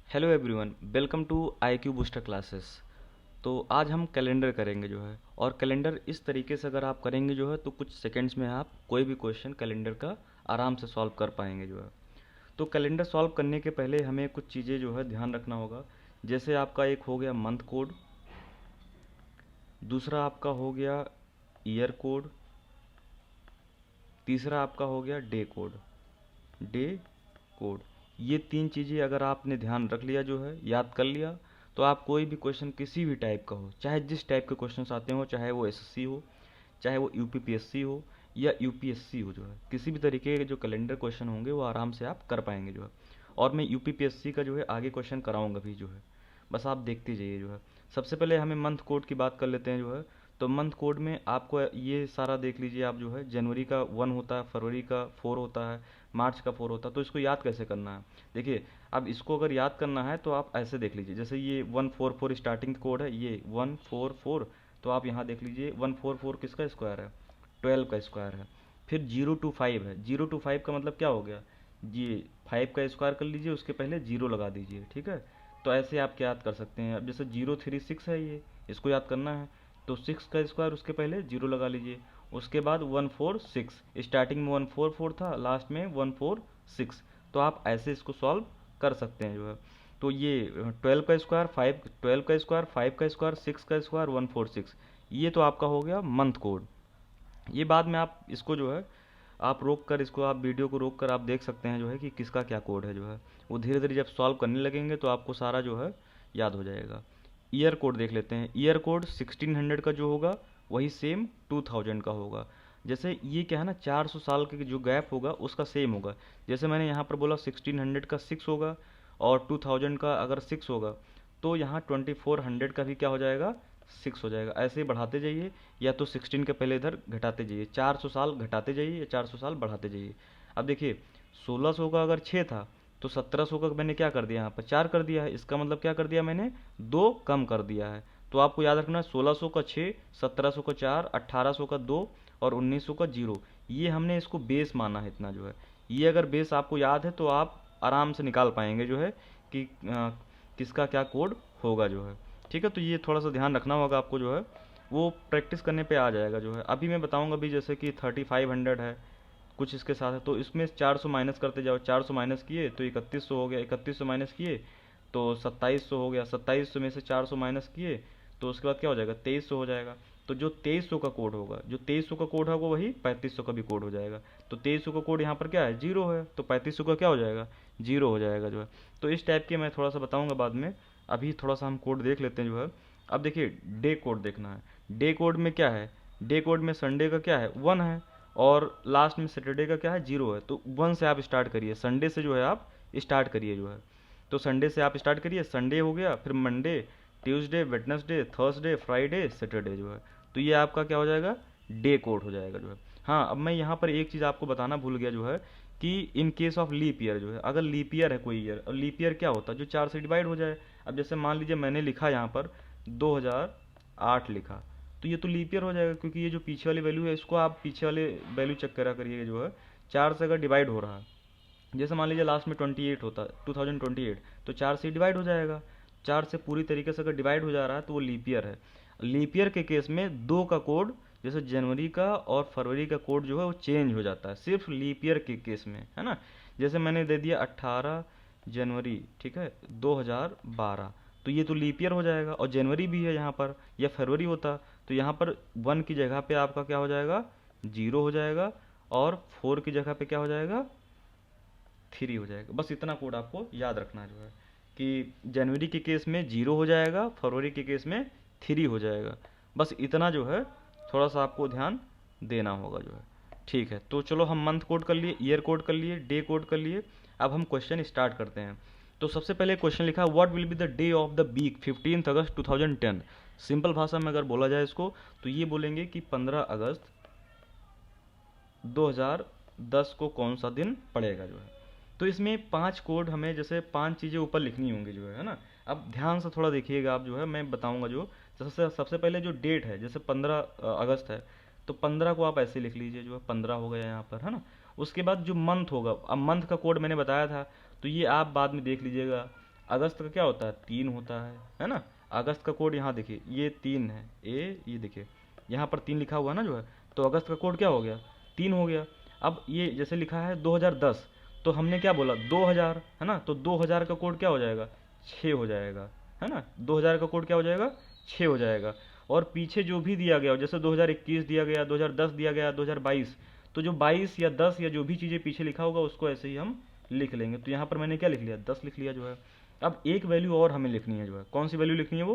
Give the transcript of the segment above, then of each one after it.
Hello everyone, welcome to IQ booster classes. तो आज हम कैलेंडर करेंगे जो है, और कैलेंडर इस तरीके से अगर आप करेंगे जो है तो कुछ सेकंड्स में आप कोई भी क्वेश्चन कैलेंडर का आराम से सॉल्व कर पाएंगे जो है। तो कैलेंडर सॉल्व करने के पहले हमें कुछ चीज़ें जो है ध्यान रखना होगा। जैसे आपका एक हो गया मंथ कोड, दूसरा आपका हो गया ईयर कोड, तीसरा आपका हो गया डे कोड। ये तीन चीज़ें अगर आपने ध्यान रख लिया जो है, याद कर लिया, तो आप कोई भी क्वेश्चन किसी भी टाइप का हो, चाहे जिस टाइप के क्वेश्चन आते हो, चाहे वो SSC हो, चाहे वो UPPSC हो या UPSC हो, जो है किसी भी तरीके के जो कैलेंडर क्वेश्चन होंगे वो आराम से आप कर पाएंगे जो है। और मैं UPPSC का जो है आगे क्वेश्चन कराऊंगा भी जो है, बस आप देखते जाइए जो है। सबसे पहले हमें मंथ कोड की बात कर लेते हैं जो है। तो मंथ कोड में आपको ये सारा देख लीजिए आप जो है, जनवरी का 1 होता है, फरवरी का 4 होता है, मार्च का 4 होता है। तो इसको याद कैसे करना है, देखिए। अब इसको अगर याद करना है तो आप ऐसे देख लीजिए, जैसे ये 144 स्टार्टिंग कोड है, ये 144। तो आप यहाँ देख लीजिए 144 किसका स्क्वायर है, 12 का स्क्वायर है। फिर 0 to 5 है, 0 to 5 का मतलब क्या हो गया, ये 5 का स्क्वायर कर लीजिए, उसके पहले 0 लगा दीजिए, ठीक है। तो ऐसे आप क्या याद कर सकते हैं। अब जैसे 036 है, ये इसको याद करना है, तो 6 का स्क्वायर, उसके पहले 0 लगा लीजिए। उसके बाद 146, स्टार्टिंग में 144 था, लास्ट में 146। तो आप ऐसे इसको सॉल्व कर सकते हैं जो है। तो ये 12 का स्क्वायर, 5, 12 का स्क्वायर, 5 का स्क्वायर, 6 का स्क्वायर, 146। ये तो आपका हो गया मंथ कोड। ये बाद में आप इसको जो है, आप रोक कर इसको, आप वीडियो को रोक कर आप देख सकते हैं जो है कि किसका क्या कोड है जो है। वो धीरे धीरे जब सॉल्व करने लगेंगे तो आपको सारा जो है याद हो जाएगा। ईयर कोड देख लेते हैं। ईयर कोड 1600 का जो होगा वही सेम 2000 का होगा। जैसे ये क्या है ना, 400 साल के जो गैप होगा उसका सेम होगा। जैसे मैंने यहाँ पर बोला 1600 का 6 होगा, और 2000 का अगर 6 होगा, तो यहाँ 2400 का भी क्या हो जाएगा, 6 हो जाएगा। ऐसे ही बढ़ाते जाइए, या तो 16 के पहले इधर घटाते जाइए, 400 साल घटाते जाइए या 400 साल बढ़ाते जाइए। अब देखिए 1600 का अगर 6 था, तो 1700 का मैंने क्या कर दिया, यहाँ पर 4 कर दिया है। इसका मतलब क्या कर दिया मैंने, 2 कम कर दिया है। तो आपको याद रखना है 1600 का 6, 1700 का 4, 1800 का 2 और 1900 का 0। ये हमने इसको बेस माना है इतना जो है। ये अगर बेस आपको याद है तो आप आराम से निकाल पाएंगे जो है कि किसका क्या कोड होगा जो है। ठीक है, तो ये थोड़ा सा ध्यान रखना होगा आपको जो है, वो प्रैक्टिस करने पे आ जाएगा जो है। अभी मैं बताऊंगा भी, जैसे कि 3500 है, कुछ इसके साथ है, तो इसमें 400 माइनस करते जाओ। 400 माइनस किए तो 3100 हो गया, 3100 माइनस किए तो 2700 हो गया, 2700 में से 400 माइनस किए तो उसके बाद क्या हो जाएगा, 2300 हो जाएगा। तो जो 2300 का कोड होगा, जो 2300 का कोड होगा वही 3500 का भी कोड हो जाएगा। तो 2300 का कोड यहाँ पर क्या है, 0 है, तो 3500 का क्या हो जाएगा, 0 हो जाएगा जो है। तो इस टाइप के मैं थोड़ा सा बताऊंगा बाद में। अभी थोड़ा सा हम कोड देख लेते हैं जो है। अब देखिए डे कोड देखना है। डे कोड में क्या है, डे कोड में संडे का क्या है, 1 है, और लास्ट में सैटरडे का क्या है, 0 है। तो 1 से आप स्टार्ट करिए, संडे से जो है आप स्टार्ट करिए जो है। तो संडे से आप स्टार्ट करिए, संडे हो गया, फिर Monday, Tuesday, Wednesday, Thursday, Friday, Saturday जो है। तो ये आपका क्या हो जाएगा, डे कोड हो जाएगा जो है। हाँ, अब मैं यहाँ पर एक चीज़ आपको बताना भूल गया जो है, कि in case of leap year जो है, अगर लीप ईयर है कोई ईयर, और लीप ईयर क्या होता है, जो 4 से डिवाइड हो जाए। अब जैसे मान लीजिए मैंने लिखा यहाँ पर 2008 लिखा, तो ये तो लीप ईयर हो जाएगा, क्योंकि ये जो पीछे वाली वैल्यू है इसको आप पीछे वाले वैल्यू चेक करा करिए जो है। 4 से अगर डिवाइड हो रहा है, जैसे मान लीजिए लास्ट में 28 होता है, 2028, तो 4 से डिवाइड हो जाएगा। 4 से पूरी तरीके से अगर डिवाइड हो जा रहा है तो वो लीप ईयर है। लीप ईयर के केस में 2 का कोड, जैसे जनवरी का और फरवरी का कोड जो है वो चेंज हो जाता है, सिर्फ लीप ईयर के केस में, है ना। जैसे मैंने दे दिया 18 जनवरी, ठीक है, 2012, तो ये तो लीप ईयर हो जाएगा, और जनवरी भी है यहाँ पर, या फरवरी होता तो यहाँ पर 1 की जगह पे आपका क्या हो जाएगा, 0 हो जाएगा, और 4 की जगह पे क्या हो जाएगा, 3 हो जाएगा। बस इतना कोड आपको याद रखना जो है, कि जनवरी के केस में 0 हो जाएगा, फरवरी के केस में 3 हो जाएगा। बस इतना जो है थोड़ा सा आपको ध्यान देना होगा जो है। ठीक है, तो चलो हम मंथ कोड कर लिए, ईयर कोड कर लिए, डे कोड कर लिए। अब हम क्वेश्चन स्टार्ट करते हैं। तो सबसे पहले क्वेश्चन लिखा, what will be the day of the week 15 August 2010। Simple भाषा में अगर बोला जाए इसको, तो ये बोलेंगे कि 15 अगस्त 2010 को कौन सा दिन पड़ेगा जो है। तो इसमें 5 कोड हमें, जैसे 5 चीज़ें ऊपर लिखनी होंगी जो है ना। अब ध्यान से थोड़ा देखिएगा आप जो है, मैं बताऊंगा जो। जैसे सबसे पहले जो डेट है, जैसे 15 अगस्त है, तो 15 को आप ऐसे लिख लीजिए जो है, 15 हो गया यहाँ पर, है ना। उसके बाद जो मंथ होगा, अब मंथ का कोड मैंने बताया था, तो ये आप बाद में देख लीजिएगा। अगस्त का क्या होता है, 3 होता है ना। अगस्त का कोड यहाँ देखिए, ये 3 है, ये देखिए यहाँ पर 3 लिखा हुआ है ना जो है, तो अगस्त का कोड क्या हो गया, 3 हो गया। अब ये जैसे लिखा है 2010, तो हमने क्या बोला 2000 है ना, तो 2000 का कोड क्या हो जाएगा, 6 हो जाएगा, है ना। 2000 का कोड क्या हो जाएगा, 6 हो जाएगा। और पीछे जो भी दिया गया हो, जैसे 2021 दिया गया, 2010 दिया गया, 2022, तो जो 22 या 10 या जो भी चीज़ें पीछे लिखा होगा उसको ऐसे ही हम लिख लेंगे। तो यहाँ पर मैंने क्या लिख लिया, 10 लिख लिया जो है। अब एक वैल्यू और हमें लिखनी है जो है, कौन सी वैल्यू लिखनी है,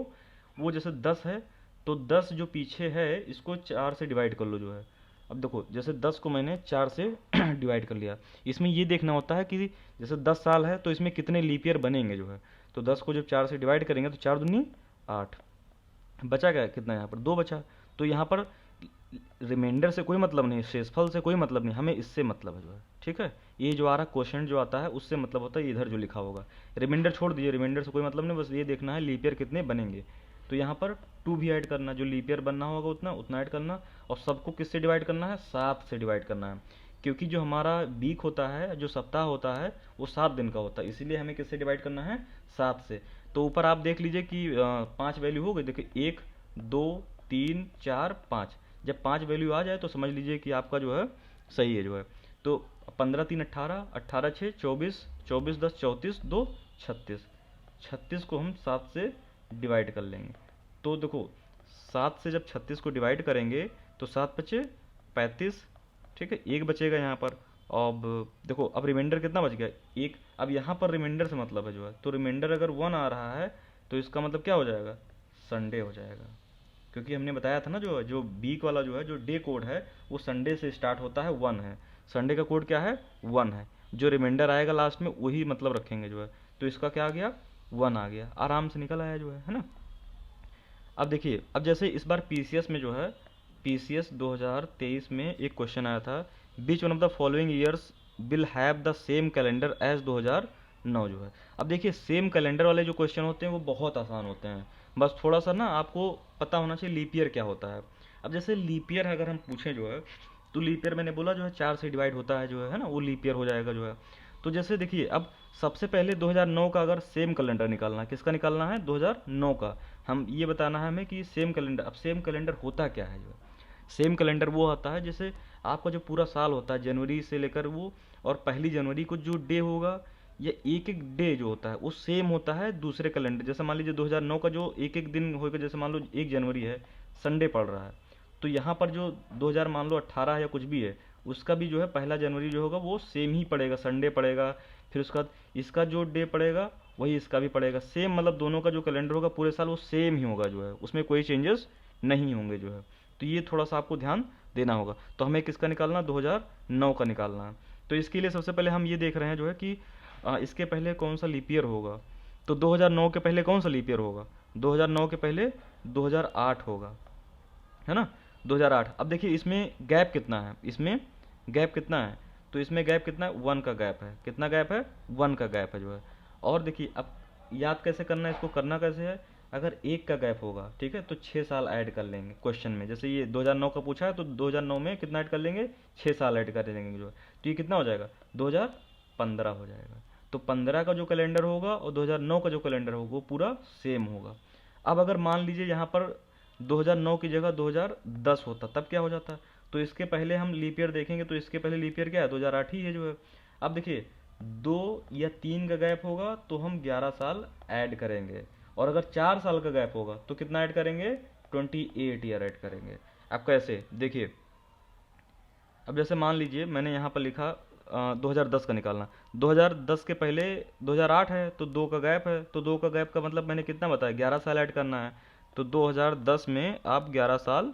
वो जैसे 10 है, तो 10 जो पीछे है इसको 4 से डिवाइड कर लो जो है। अब देखो जैसे 10 को मैंने 4 से डिवाइड कर लिया, इसमें ये देखना होता है कि जैसे 10 साल है तो इसमें कितने लीप ईयर बनेंगे जो है। तो 10 को जब 4 से डिवाइड करेंगे तो 4 दूनी 8, बचा क्या कितना, यहाँ पर 2 बचा। तो यहाँ पर रिमाइंडर से कोई मतलब नहीं, शेषफल से कोई मतलब नहीं, हमें इससे मतलब है जो है, ठीक है। ये जो आ रहा क्वेश्चन जो आता है उससे मतलब होता है इधर जो लिखा होगा। रिमाइंडर छोड़ दीजिए, रिमाइंडर से कोई मतलब नहीं, बस ये देखना है लीप ईयर कितने बनेंगे। तो यहाँ पर 2 भी ऐड करना, जो लीप ईयर बनना होगा उतना उतना ऐड करना। और सबको किससे डिवाइड करना है, 7 से डिवाइड करना है, क्योंकि जो हमारा वीक होता है, जो सप्ताह होता है, वो 7 दिन का होता है, इसीलिए हमें किससे डिवाइड करना है, 7 से। तो ऊपर आप देख लीजिए कि 5 वैल्यू हो गई, देखिए 1 2 3 4 5, जब 5 वैल्यू आ जाए तो समझ लीजिए कि आपका जो है सही है जो है। तो 15 3 18, 18 6 24, 24 10 34, 2 36, 36 को हम 7 से डिवाइड कर लेंगे। तो देखो 7 से जब 36 को डिवाइड करेंगे तो 7 बचे 35, ठीक है, एक बचेगा यहाँ पर। अब देखो अब रिमाइंडर कितना बच गया, एक। अब यहाँ पर रिमाइंडर से मतलब है जो है, तो रिमाइंडर अगर 1 आ रहा है तो इसका मतलब क्या हो जाएगा, संडे हो जाएगा। क्योंकि हमने बताया था ना जो जो वीक वाला जो है, जो डे कोड है वो संडे से स्टार्ट होता है, 1 है। संडे का कोड क्या है, 1 है। जो रिमाइंडर आएगा लास्ट में वही मतलब रखेंगे जो है। तो इसका क्या आ गया, 1 आ गया, आराम से निकल आया जो है ना। अब देखिए, अब जैसे इस बार पीसीएस में जो है, पीसीएस 2023 में एक क्वेश्चन आया था, which one of the following years will have the same calendar as 2009 जो है। अब देखिए सेम कैलेंडर वाले जो क्वेश्चन होते हैं वो बहुत आसान होते हैं, बस थोड़ा सा ना आपको पता होना चाहिए लीप ईयर क्या होता है। अब जैसे लीप ईयर अगर हम पूछें जो है, तो लीप ईयर मैंने बोला जो है 4 से डिवाइड होता है जो है ना, वो लीप ईयर हो जाएगा जो है। तो जैसे देखिए अब सबसे पहले 2009 का अगर सेम कैलेंडर निकालना है, किसका निकालना है, 2009 का। हम ये बताना है हमें कि सेम कैलेंडर, अब सेम कैलेंडर होता क्या है जो है। सेम कैलेंडर वो होता है जैसे आपका जो पूरा साल होता है जनवरी से लेकर वो, और 1 जनवरी को जो डे होगा, ये एक एक डे जो होता है वो सेम होता है दूसरे कैलेंडर। जैसे मान लीजिए 2009 का जो एक एक दिन होगा, जैसे मान लो 1 जनवरी है, संडे पड़ रहा है, तो यहाँ पर जो 2000 मान लो 18 या कुछ भी है, उसका भी जो है 1 जनवरी जो होगा वो सेम ही पड़ेगा, संडे पड़ेगा। फिर उसका बाद इसका जो डे पड़ेगा वही इसका भी पड़ेगा, सेम, मतलब दोनों का जो कैलेंडर होगा पूरे साल वो सेम ही होगा जो है, उसमें कोई चेंजेस नहीं होंगे जो है। तो ये थोड़ा सा आपको ध्यान देना होगा। तो हमें किसका निकालना, 2009 का निकालना है। तो इसके लिए सबसे पहले हम ये देख रहे हैं जो है कि इसके पहले कौन सा लीप ईयर होगा। तो 2009 के पहले कौन सा लीप ईयर होगा, 2009 के पहले 2008 होगा, है ना, 2008। अब देखिए इसमें गैप कितना है, इसमें गैप कितना है, तो इसमें गैप कितना है, 1 का गैप है, कितना गैप है, 1 का गैप है जो है। और देखिए अब याद कैसे करना है, इसको करना कैसे है, अगर 1 का गैप होगा, ठीक है, तो 6 साल ऐड कर लेंगे क्वेश्चन में। जैसे ये 2009 का पूछा है तो 2009 में कितना ऐड कर लेंगे, 6 साल ऐड कर लेंगे जो है। तो ये कितना हो जाएगा, 2015 हो जाएगा। तो 15 का जो कैलेंडर होगा और 2009 का जो कैलेंडर होगा वो पूरा सेम होगा। अब अगर मान लीजिए यहाँ पर 2009 की जगह 2010 होता, तब क्या हो जाता, तो इसके पहले हम लीप ईयर देखेंगे, तो इसके पहले लीप ईयर क्या है, 2008 ही है जो है। अब देखिए 2 या 3 का गैप होगा तो हम 11 साल ऐड करेंगे, और अगर 4 साल का गैप होगा तो कितना ऐड करेंगे, 28 ईयर ऐड करेंगे। अब कैसे देखिए, अब जैसे मान लीजिए मैंने यहाँ पर लिखा 2010 का निकालना, 2010 के पहले 2008 है तो 2 का गैप है, तो 2 का गैप का मतलब मैंने कितना बताया, 11 साल ऐड करना है। तो 2010 में आप 11 साल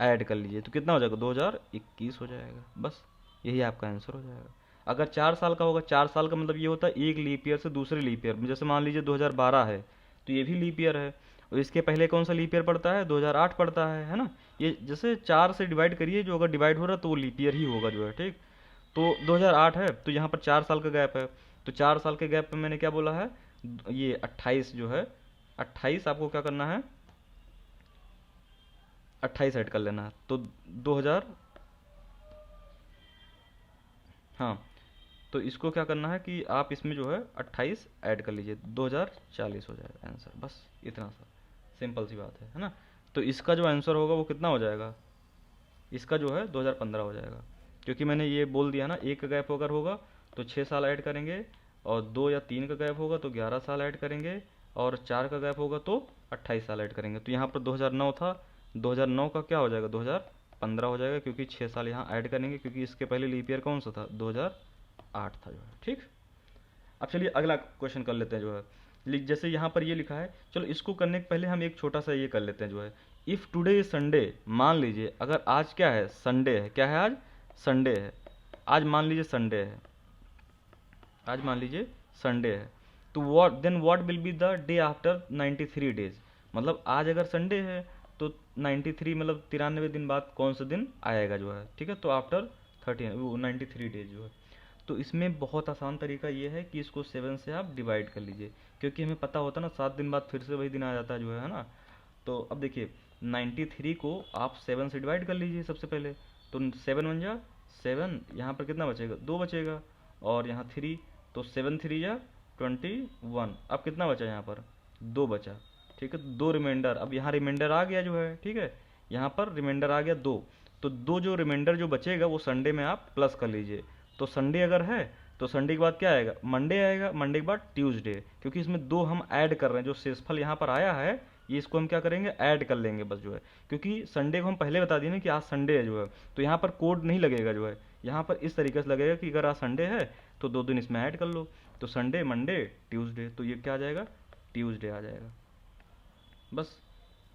ऐड कर लीजिए तो कितना हो जाएगा, 2021 हो जाएगा, बस यही आपका आंसर हो जाएगा। अगर 4 साल का होगा, 4 साल का मतलब ये होता है एक लीप ईयर से दूसरे लीप ईयर में, जैसे मान लीजिए 2012 है तो ये भी लीप ईयर है, और इसके पहले कौन सा लीप ईयर पड़ता है, 2008 पड़ता है ना। ये जैसे 4 से डिवाइड करिए, जो अगर डिवाइड हो रहा है तो वो लीप ईयर ही होगा जो है, ठीक। तो 2008 है तो यहाँ पर 4 साल का गैप है, तो 4 साल के गैप में मैंने क्या बोला है, ये 28 जो है, 28 आपको क्या करना है, 28 ऐड कर लेना है। तो 2000, हाँ, तो इसको क्या करना है कि आप इसमें जो है 28 ऐड कर लीजिए, 2040 हो जाएगा आंसर। बस इतना सा सिंपल सी बात है ना। तो इसका जो आंसर होगा वो कितना हो जाएगा, इसका जो है 2015 हो जाएगा, क्योंकि मैंने ये बोल दिया ना, एक का गैप अगर होगा तो 6 साल ऐड करेंगे, और 2 या 3 का गैप होगा तो 11 साल ऐड करेंगे, और 4 का गैप होगा तो 28 साल ऐड करेंगे। तो यहाँ पर 2009 था, 2009 का क्या हो जाएगा, 2015 हो जाएगा, क्योंकि 6 साल यहाँ ऐड करेंगे, क्योंकि इसके पहले लीप ईयर कौन सा था, 2008 था जो है। ठीक, अब चलिए अगला क्वेश्चन कर लेते हैं जो है। जैसे यहाँ पर ये लिखा है, चलो इसको करने के पहले हम एक छोटा सा ये कर लेते हैं जो है, इफ़ टुडे इज संडे, मान लीजिए अगर आज क्या है, संडे है, क्या है आज, संडे है, आज मान लीजिए संडे है, आज मान लीजिए संडे है, तो what will be the day after 93 days, मतलब आज अगर संडे है तो 93 मतलब 93 दिन बाद कौन सा दिन आएगा जो है, ठीक है, तो आफ्टर 93 डेज जो है। तो इसमें बहुत आसान तरीका ये है कि इसको 7 से आप डिवाइड कर लीजिए, क्योंकि हमें पता होता है ना 7 दिन बाद फिर से वही दिन आ जाता है जो है ना। तो अब देखिए 93 को आप 7 से डिवाइड कर लीजिए सबसे पहले, तो 7 बन जा 7, यहाँ पर कितना बचेगा, 2 बचेगा, और यहाँ 3, तो 7 3 जा 21, अब कितना बचा यहाँ पर, 2 बचा, ठीक है, 2 रिमाइंडर, अब यहाँ रिमाइंडर आ गया जो है, ठीक है, यहाँ पर रिमाइंडर आ गया 2, तो 2 जो रिमाइंडर जो बचेगा वो संडे में आप प्लस कर लीजिए। तो संडे अगर है तो संडे के बाद क्या आएगा, मंडे आएगा, मंडे के बाद ट्यूसडे, क्योंकि इसमें 2 हम ऐड कर रहे हैं, जो शेषफल यहाँ पर आया है ये इसको हम क्या करेंगे, ऐड कर लेंगे बस जो है, क्योंकि संडे को हम पहले बता दिए ना कि आज संडे है जो है, तो यहाँ पर कोड नहीं लगेगा जो है, यहाँ पर इस तरीके से लगेगा कि अगर आज संडे है तो 2 दिन इसमें ऐड कर लो, तो संडे मंडे ट्यूसडे, तो ये क्या आ जाएगा, ट्यूसडे आ जाएगा। बस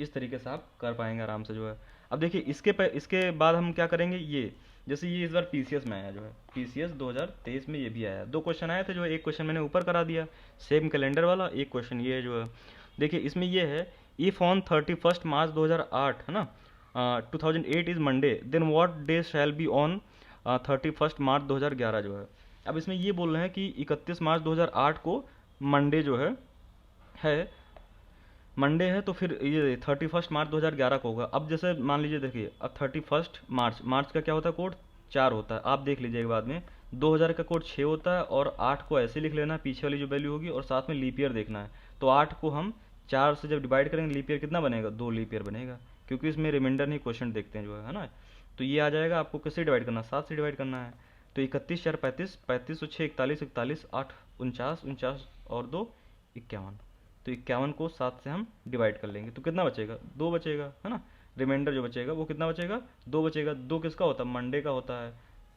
इस तरीके से आप कर पाएंगे आराम से जो है। अब देखिए इसके बाद हम क्या करेंगे, ये जैसे ये इस बार पीसीएस में आया जो है, पीसीएस 2023 में ये भी आया, 2 क्वेश्चन आए थे जो है, एक क्वेश्चन मैंने ऊपर करा दिया सेम कैलेंडर वाला, एक क्वेश्चन ये है जो है। देखिए इसमें ये है, इफ ऑन 31 मार्च 2008 है ना, 2008 is Monday, then what day shall be on 31 March 2011 जो है। अब इसमें ये बोल रहे हैं कि 31 मार्च 2008 को मंडे जो है मंडे है, तो फिर ये 31 मार्च 2011 को होगा। अब जैसे मान लीजिए देखिए, अब 31 मार्च, मार्च का क्या होता है कोड, 4 होता है, आप देख लीजिएगा बाद में, 2000 का कोड 6 होता है, और 8 को ऐसे लिख लेना पीछे वाली जो वैल्यू होगी, और साथ में लीप ईयर देखना है, तो 8 को हम 4 से जब डिवाइड करेंगे लीप ईयर कितना बनेगा, 2 लीप ईयर बनेगा, क्योंकि इसमें रिमाइंडर नहीं क्वेश्चन देखते हैं जो है ना। तो ये आ जाएगा, आपको किससे डिवाइड करना है, 7 से डिवाइड करना है, तो 31 4 35, 35 और 6 41, 41 8 49, 49 और 2 51, तो 51 को 7 से हम डिवाइड कर लेंगे, तो कितना बचेगा, 2 बचेगा है ना, रिमाइंडर जो बचेगा वो कितना बचेगा, 2 बचेगा, 2 किसका होता है, मंडे का होता है।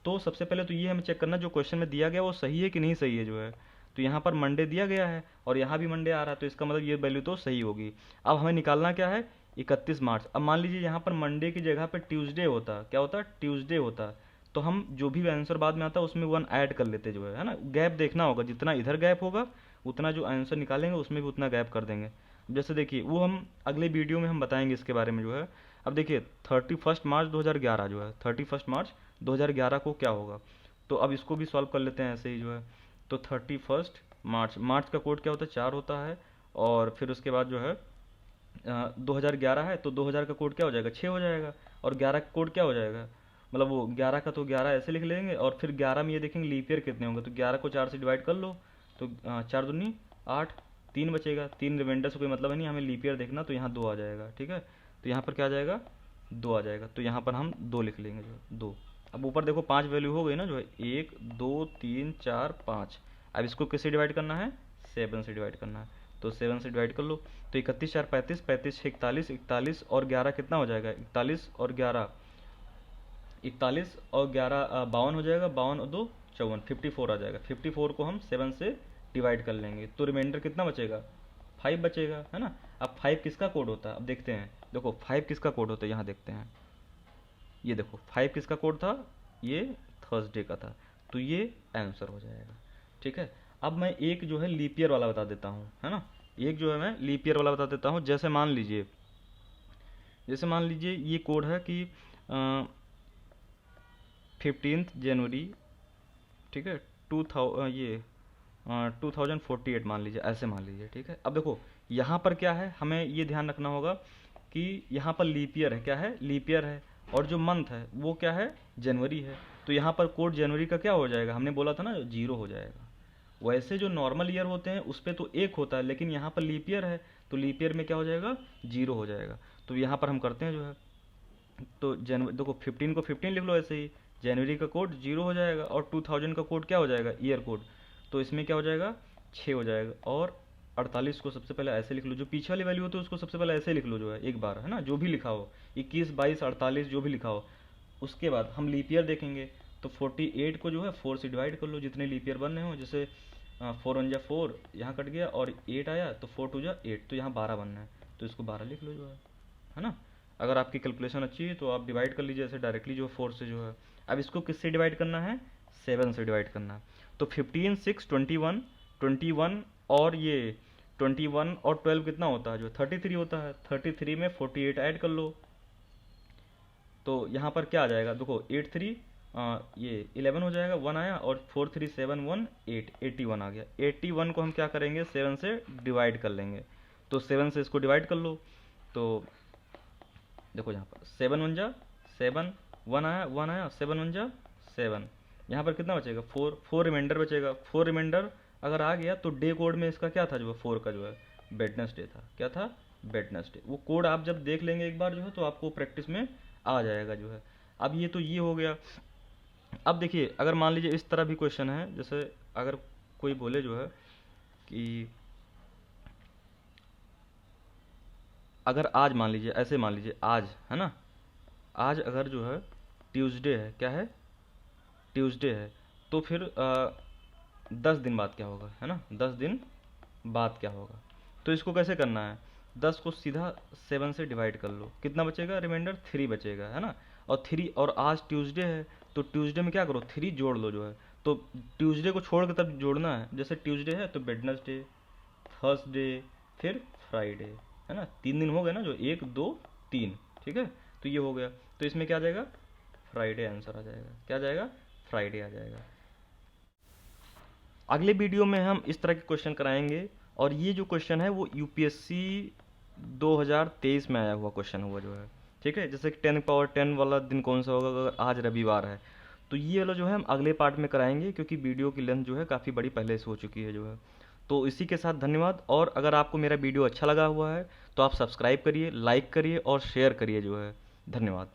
तो सबसे पहले तो ये हमें चेक करना जो क्वेश्चन में दिया गया वो सही है कि नहीं सही है जो है, तो यहाँ पर मंडे दिया गया है और यहाँ भी मंडे आ रहा है, तो इसका मतलब ये वैल्यू तो सही होगी। अब हमें निकालना क्या है, 31 मार्च। अब मान लीजिए यहाँ पर मंडे की जगह पर ट्यूसडे होता, क्या होता, ट्यूसडे होता, तो हम जो भी आंसर बाद में आता है उसमें 1 ऐड कर लेते जो है ना, गैप देखना होगा, जितना इधर गैप होगा उतना जो आंसर निकालेंगे उसमें भी उतना गैप कर देंगे। जैसे देखिए वो हम अगले वीडियो में हम बताएंगे इसके बारे में जो है। अब देखिए 31 मार्च 2011 जो है, 31 मार्च 2011 को क्या होगा, तो अब इसको भी सॉल्व कर लेते हैं ऐसे ही जो है। तो 31 मार्च, मार्च का कोड क्या होता है, 4 होता है, और फिर उसके बाद जो है 2011 है, तो 2000 का कोड क्या हो जाएगा, 6 हो जाएगा, और 11 का कोड क्या हो जाएगा, मतलब वो 11 का तो 11 ऐसे लिख लेंगे, और फिर 11 में ये देखेंगे लीप ईयर कितने होंगे, तो 11 को 4 से डिवाइड कर लो, तो 4 दूनी 8, 3 बचेगा, 3 रिमाइंडर से कोई मतलब है नहीं, हमें लीप ईयर देखना, तो यहाँ 2 आ जाएगा, ठीक है, तो यहाँ पर क्या आ जाएगा, 2 आ जाएगा, तो यहाँ पर हम 2 लिख लेंगे जो है 2। अब ऊपर देखो 5 वैल्यू हो गई ना जो है, 1 2 3 4 5। अब इसको किससे डिवाइड करना है, 7 से डिवाइड करना है, तो 7 से डिवाइड कर लो, तो 31 4 35, 35 41, 41 और 11 कितना हो जाएगा, 41 और 11, 41 और 11 52 हो जाएगा, 52 और 2 54, 54 आ जाएगा। 54 को हम 7 से डिवाइड कर लेंगे, तो रिमाइंडर कितना बचेगा, 5 बचेगा है ना। अब 5 किसका कोड होता है, अब देखते हैं, देखो 5 किसका कोड होता है, यहाँ देखते हैं, ये देखो 5 किसका कोड था, ये थर्सडे का था, तो ये आंसर हो जाएगा, ठीक है। अब मैं एक जो है लीप ईयर वाला बता देता हूँ है ना, एक जो है मैं लीप ईयर वाला बता देता हूँ। जैसे मान लीजिए ये कोड है कि 15 जनवरी, ठीक है, 2048 मान लीजिए, ऐसे मान लीजिए, ठीक है। अब देखो यहाँ पर क्या है, हमें ये ध्यान रखना होगा कि यहाँ पर लीप ईयर है, क्या है, लीप ईयर है, और जो मंथ है वो क्या है, जनवरी है। तो यहाँ पर कोड जनवरी का क्या हो जाएगा, हमने बोला था ना 0 हो जाएगा। वैसे जो नॉर्मल ईयर होते हैं उस पर तो 1 होता है, लेकिन यहाँ पर लीप ईयर है तो लीप ईयर में क्या हो जाएगा, 0 हो जाएगा। तो यहाँ पर हम करते हैं जो है, तो जनवरी देखो 15 को 15 लिख लो ऐसे ही, जनवरी का कोड 0 हो जाएगा और 2000 का कोड क्या हो जाएगा, ईयर कोड। तो इसमें क्या हो जाएगा, 6 हो जाएगा। और 48 को सबसे पहले ऐसे लिख लो, जो पीछे वाली वैल्यू होती है उसको सबसे पहले ऐसे लिख लो जो है एक बार, है ना, जो भी लिखा हो 21 22 48 जो भी लिखा हो। उसके बाद हम लीप ईयर देखेंगे, तो 48 को जो है 4 से डिवाइड कर लो, जितने लीप ईयर बन रहे हो। जैसे 4 1 जा 4 यहाँ कट गया और 8 आया तो 4 2 जा 8, तो यहाँ 12 बनना है, तो इसको 12 लिख लो जो है ना। अगर आपकी कैलकुलेशन अच्छी है तो आप डिवाइड कर लीजिए ऐसे डायरेक्टली जो 4 से जो है। अब इसको किससे डिवाइड करना है, 7 से डिवाइड करना है। तो 15 6 21 21 और ये 21 और 12 कितना होता है, जो 33 होता है। 33 में 48 ऐड कर लो, तो यहाँ पर क्या आ जाएगा, देखो 8 3 ये 11 हो जाएगा, 1 आया और 4 3 7 1 8 81 आ गया। 81 को हम क्या करेंगे, 7 से डिवाइड कर लेंगे, तो 7 से इसको डिवाइड कर लो। तो देखो यहाँ पर 7 1 जा 7, 1 आया 1 आया, 7 1 जा 7, यहाँ पर कितना बचेगा 4, 4 रिमाइंडर बचेगा। 4 रिमाइंडर अगर आ गया तो डे कोड में इसका क्या था, जो है 4 का जो है वेडनेसडे था। क्या था, वेडनेसडे। वो कोड आप जब देख लेंगे एक बार जो है तो आपको प्रैक्टिस में आ जाएगा जो है। अब ये तो ये हो गया। अब देखिए अगर मान लीजिए इस तरह भी क्वेश्चन है, जैसे अगर कोई बोले जो है कि अगर आज मान लीजिए, ऐसे मान लीजिए आज है ना, आज अगर जो है ट्यूसडे है, क्या है, ट्यूसडे है, तो फिर 10 दिन बाद क्या होगा, है ना, 10 दिन बाद क्या होगा। तो इसको कैसे करना है, 10 को सीधा 7 से डिवाइड कर लो, कितना बचेगा, रिमाइंडर 3 बचेगा, है ना। और 3, और आज ट्यूसडे है तो ट्यूसडे में क्या करो, 3 जोड़ लो जो है। तो ट्यूसडे को छोड़ के तब जोड़ना है, जैसे ट्यूसडे है तो वेडनेसडे, थर्सडे, फिर फ्राइडे, है ना। 3 दिन हो गए ना, जो 1 2 3, ठीक है। तो ये हो गया, तो इसमें क्या आ जाएगा, फ्राइडे आंसर आ जाएगा। क्या आ जाएगा, फ्राइडे आ जाएगा। अगले वीडियो में हम इस तरह के क्वेश्चन कराएंगे, और ये जो क्वेश्चन है वो यूपीएससी 2023 में आया हुआ क्वेश्चन हुआ जो है, ठीक है। जैसे कि 10 वाला दिन कौन सा होगा, अगर आज रविवार है तो ये वाला जो है हम अगले पार्ट में कराएंगे, क्योंकि वीडियो की लेंथ जो है काफ़ी बड़ी पहले से हो चुकी है जो है। तो इसी के साथ धन्यवाद, और अगर आपको मेरा वीडियो अच्छा लगा हुआ है तो आप सब्सक्राइब करिए, लाइक करिए और शेयर करिए जो है। धन्यवाद।